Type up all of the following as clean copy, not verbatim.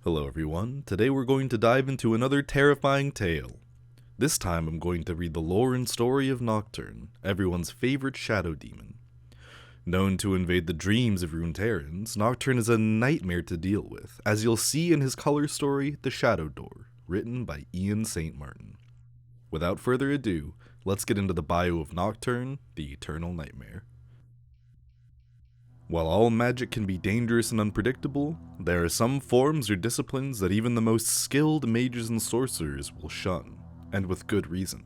Hello everyone, today we're going to dive into another terrifying tale. This time I'm going to read the lore and story of Nocturne, everyone's favorite shadow demon. Known to invade the dreams of Runeterrans, Nocturne is a nightmare to deal with, as you'll see in his color story, The Shadow Door, written by Ian St. Martin. Without further ado, let's get into the bio of Nocturne, the Eternal Nightmare. While all magic can be dangerous and unpredictable, there are some forms or disciplines that even the most skilled mages and sorcerers will shun, and with good reason.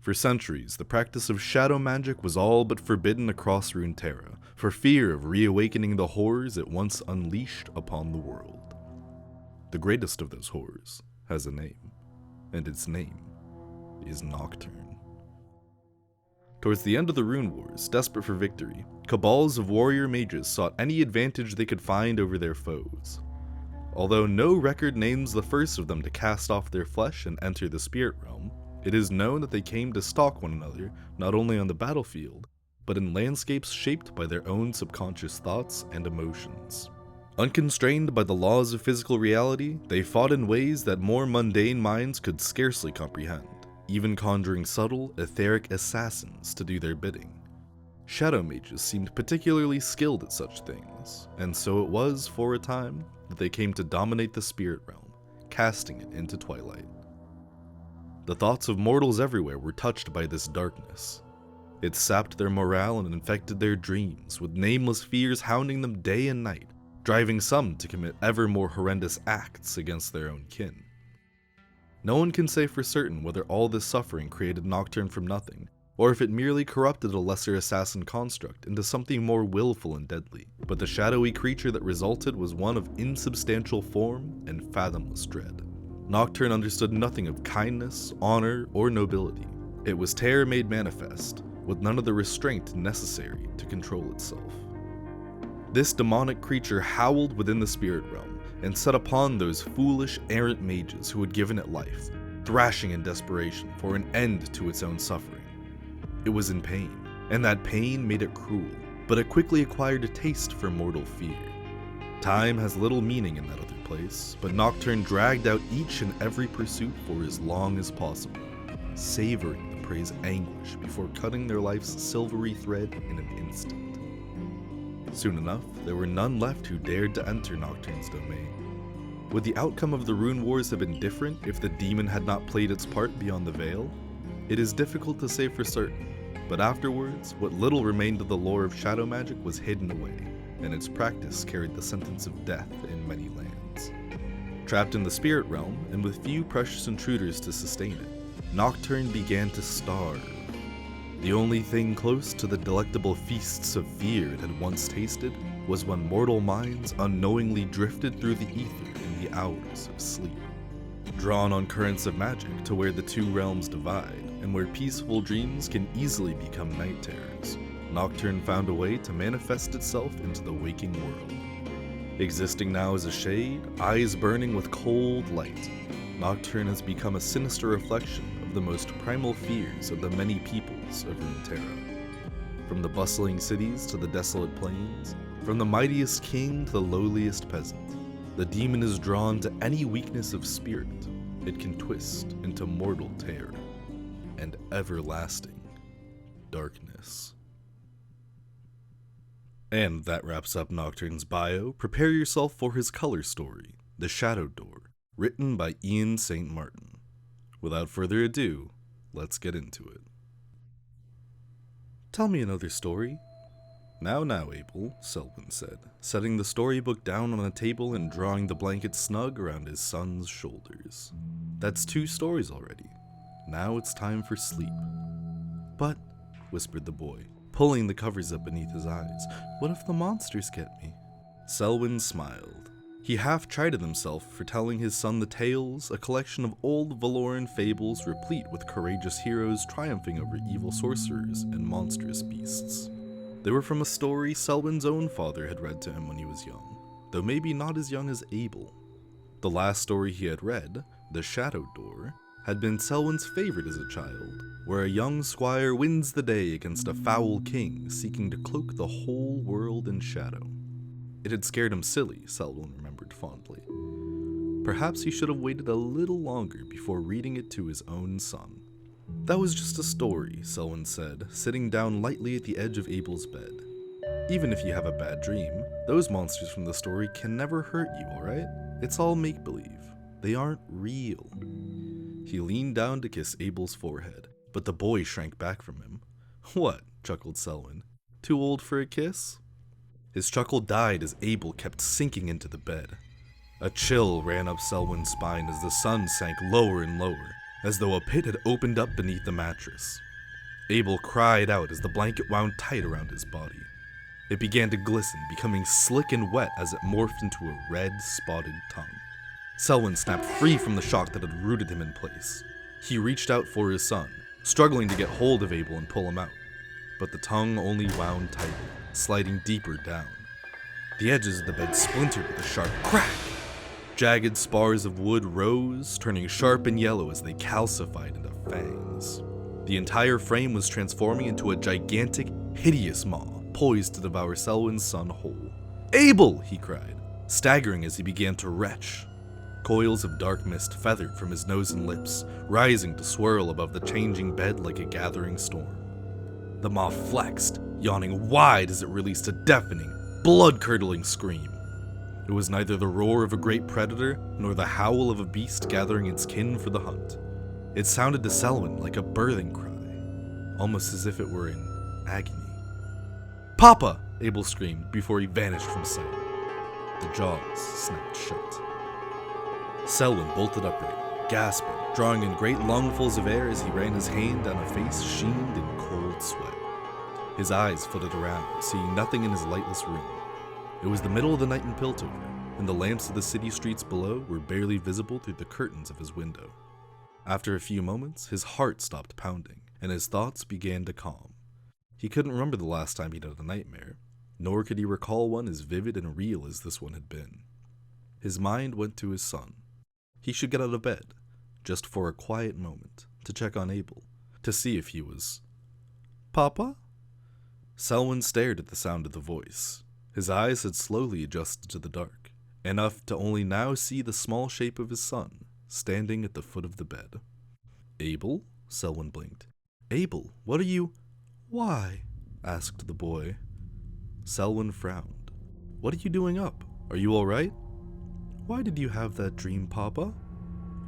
For centuries, the practice of shadow magic was all but forbidden across Runeterra, for fear of reawakening the horrors it once unleashed upon the world. The greatest of those horrors has a name, and its name is Nocturne. Towards the end of the Rune Wars, desperate for victory, cabals of warrior mages sought any advantage they could find over their foes. Although no record names the first of them to cast off their flesh and enter the spirit realm, it is known that they came to stalk one another not only on the battlefield, but in landscapes shaped by their own subconscious thoughts and emotions. Unconstrained by the laws of physical reality, they fought in ways that more mundane minds could scarcely comprehend, even conjuring subtle, etheric assassins to do their bidding. Shadow mages seemed particularly skilled at such things, and so it was, for a time, that they came to dominate the spirit realm, casting it into twilight. The thoughts of mortals everywhere were touched by this darkness. It sapped their morale and infected their dreams, with nameless fears hounding them day and night, driving some to commit ever more horrendous acts against their own kin. No one can say for certain whether all this suffering created Nocturne from nothing, or if it merely corrupted a lesser assassin construct into something more willful and deadly, but the shadowy creature that resulted was one of insubstantial form and fathomless dread. Nocturne understood nothing of kindness, honor, or nobility. It was terror made manifest, with none of the restraint necessary to control itself. This demonic creature howled within the spirit realm, and set upon those foolish, errant mages who had given it life, thrashing in desperation for an end to its own suffering. It was in pain, and that pain made it cruel, but it quickly acquired a taste for mortal fear. Time has little meaning in that other place, but Nocturne dragged out each and every pursuit for as long as possible, savoring the prey's anguish before cutting their life's silvery thread in an instant. Soon enough, there were none left who dared to enter Nocturne's domain. Would the outcome of the Rune Wars have been different if the demon had not played its part beyond the veil? It is difficult to say for certain, but afterwards, what little remained of the lore of shadow magic was hidden away, and its practice carried the sentence of death in many lands. Trapped in the spirit realm, and with few precious intruders to sustain it, Nocturne began to starve. The only thing close to the delectable feasts of fear it had once tasted was when mortal minds unknowingly drifted through the ether in the hours of sleep. Drawn on currents of magic to where the two realms divide, and where peaceful dreams can easily become night terrors, Nocturne found a way to manifest itself into the waking world. Existing now as a shade, eyes burning with cold light, Nocturne has become a sinister reflection of the most primal fears of the many peoples of Runeterra. From the bustling cities to the desolate plains, from the mightiest king to the lowliest peasant, the demon is drawn to any weakness of spirit it can twist into mortal terror and everlasting darkness. And that wraps up Nocturne's bio. Prepare yourself for his color story, The Shadow Door, written by Ian St. Martin. Without further ado, let's get into it. Tell me another story. Now, Abel, Selwyn said, setting the storybook down on a table and drawing the blanket snug around his son's shoulders. That's 2 stories already. Now it's time for sleep. But, whispered the boy, pulling the covers up beneath his eyes, what if the monsters get me? Selwyn smiled. He half chided himself for telling his son the tales, a collection of old Valoran fables replete with courageous heroes triumphing over evil sorcerers and monstrous beasts. They were from a story Selwyn's own father had read to him when he was young, though maybe not as young as Abel. The last story he had read, The Shadow Door, had been Selwyn's favorite as a child, where a young squire wins the day against a foul king seeking to cloak the whole world in shadow. It had scared him silly, Selwyn remembered fondly. perhaps he should have waited a little longer before reading it to his own son. That was just a story, Selwyn said, sitting down lightly at the edge of Abel's bed. Even if you have a bad dream, those monsters from the story can never hurt you, alright? It's all make-believe. They aren't real. He leaned down to kiss Abel's forehead, but the boy shrank back from him. What? Chuckled Selwyn. Too old for a kiss? His chuckle died as Abel kept sinking into the bed. A chill ran up Selwyn's spine as the sun sank lower and lower, as though a pit had opened up beneath the mattress. Abel cried out as the blanket wound tight around his body. It began to glisten, becoming slick and wet as it morphed into a red, spotted tongue. Selwyn snapped free from the shock that had rooted him in place. He reached out for his son, struggling to get hold of Abel and pull him out, but the tongue only wound tighter, sliding deeper down. The edges of the bed splintered with a sharp crack. Jagged spars of wood rose, turning sharp and yellow as they calcified into fangs. The entire frame was transforming into a gigantic, hideous maw, poised to devour Selwyn's son whole. "Abel!" he cried, staggering as he began to retch. Coils of dark mist feathered from his nose and lips, rising to swirl above the changing bed like a gathering storm. The maw flexed, yawning wide as it released a deafening, blood-curdling scream. It was neither the roar of a great predator, nor the howl of a beast gathering its kin for the hunt. It sounded to Selwyn like a birthing cry, almost as if it were in agony. "Papa!" Abel screamed before he vanished from sight. The jaws snapped shut. Selwyn bolted upright, gasping, drawing in great lungfuls of air as he ran his hand down a face sheened in cold sweat. His eyes flitted around, seeing nothing in his lightless room. It was the middle of the night in Piltover, and the lamps of the city streets below were barely visible through the curtains of his window. After a few moments, his heart stopped pounding, and his thoughts began to calm. He couldn't remember the last time he'd had a nightmare, nor could he recall one as vivid and real as this one had been. His mind went to his son. He should get out of bed, just for a quiet moment, to check on Abel, to see if he was... "Papa?" Selwyn stared at the sound of the voice. His eyes had slowly adjusted to the dark, enough to only now see the small shape of his son, standing at the foot of the bed. "Abel?" Selwyn blinked. "Abel, what are you—" "Why?" asked the boy. Selwyn frowned. "What are you doing up? Are you all right?" "Why did you have that dream, Papa?"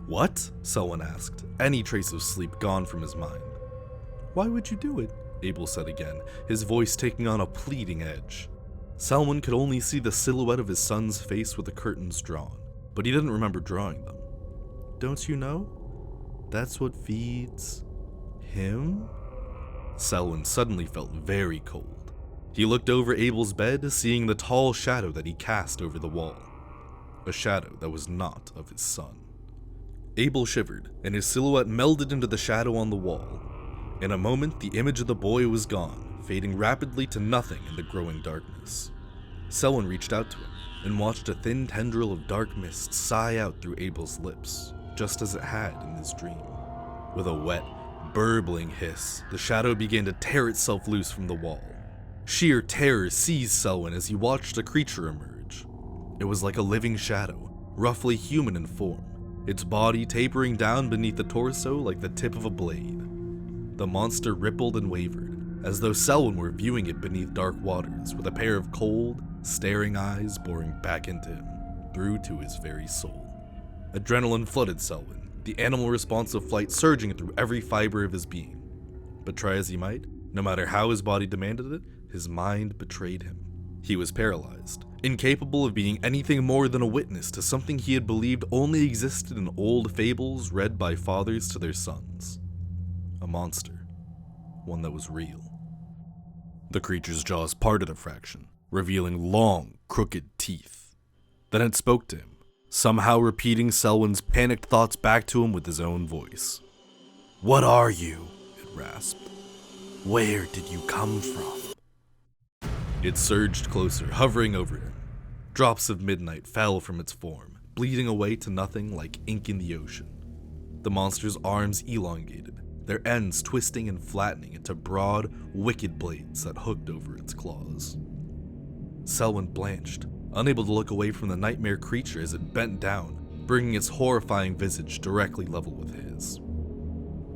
"What?" Selwyn asked, any trace of sleep gone from his mind. "Why would you do it?" Abel said again, his voice taking on a pleading edge. Selwyn could only see the silhouette of his son's face with the curtains drawn, but he didn't remember drawing them. "Don't you know? That's what feeds... him?" Selwyn suddenly felt very cold. He looked over Abel's bed, seeing the tall shadow that he cast over the wall. A shadow that was not of his son. Abel shivered, and his silhouette melded into the shadow on the wall. In a moment, the image of the boy was gone, fading rapidly to nothing in the growing darkness. Selwyn reached out to him, and watched a thin tendril of dark mist sigh out through Abel's lips, just as it had in his dream. With a wet, burbling hiss, the shadow began to tear itself loose from the wall. Sheer terror seized Selwyn as he watched a creature emerge. It was like a living shadow, roughly human in form, its body tapering down beneath the torso like the tip of a blade. The monster rippled and wavered, as though Selwyn were viewing it beneath dark waters, with a pair of cold, staring eyes boring back into him, through to his very soul. Adrenaline flooded Selwyn, the animal response of flight surging through every fiber of his being. But try as he might, no matter how his body demanded it, his mind betrayed him. He was paralyzed, incapable of being anything more than a witness to something he had believed only existed in old fables read by fathers to their sons. A monster. One that was real. The creature's jaws parted a fraction, revealing long, crooked teeth. Then it spoke to him, somehow repeating Selwyn's panicked thoughts back to him with his own voice. "What are you?" it rasped. "Where did you come from?" It surged closer, hovering over him. Drops of midnight fell from its form, bleeding away to nothing like ink in the ocean. The monster's arms elongated, their ends twisting and flattening into broad, wicked blades that hooked over its claws. Selwyn blanched, unable to look away from the nightmare creature as it bent down, bringing its horrifying visage directly level with his.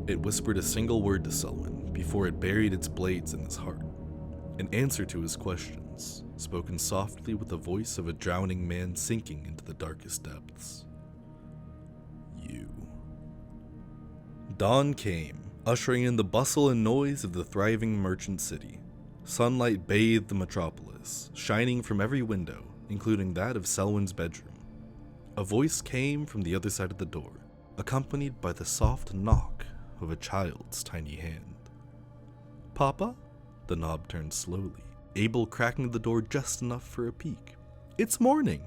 It whispered a single word to Selwyn before it buried its blades in his heart, an answer to his questions, spoken softly with the voice of a drowning man sinking into the darkest depths. You. Dawn came, ushering in the bustle and noise of the thriving merchant city. Sunlight bathed the metropolis, shining from every window, including that of Selwyn's bedroom. A voice came from the other side of the door, accompanied by the soft knock of a child's tiny hand. "Papa?" The knob turned slowly, Abel cracking the door just enough for a peek. "It's morning!"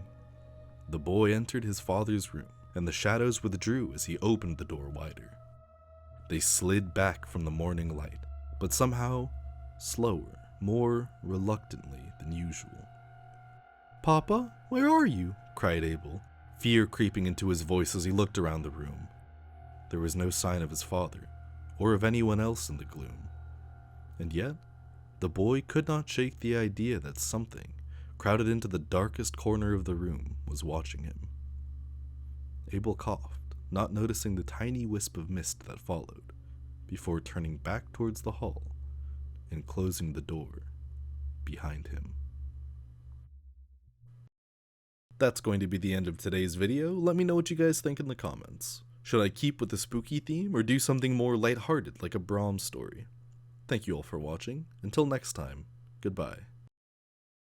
The boy entered his father's room, and the shadows withdrew as he opened the door wider. They slid back from the morning light, but somehow slower, more reluctantly than usual. "Papa, where are you?" cried Abel, fear creeping into his voice as he looked around the room. There was no sign of his father, or of anyone else in the gloom. And yet, the boy could not shake the idea that something, crowded into the darkest corner of the room, was watching him. Abel coughed, not noticing the tiny wisp of mist that followed, before turning back towards the hall and closing the door behind him. That's going to be the end of today's video. Let me know what you guys think in the comments. Should I keep with the spooky theme or do something more lighthearted like a Brahms story? Thank you all for watching. Until next time, goodbye.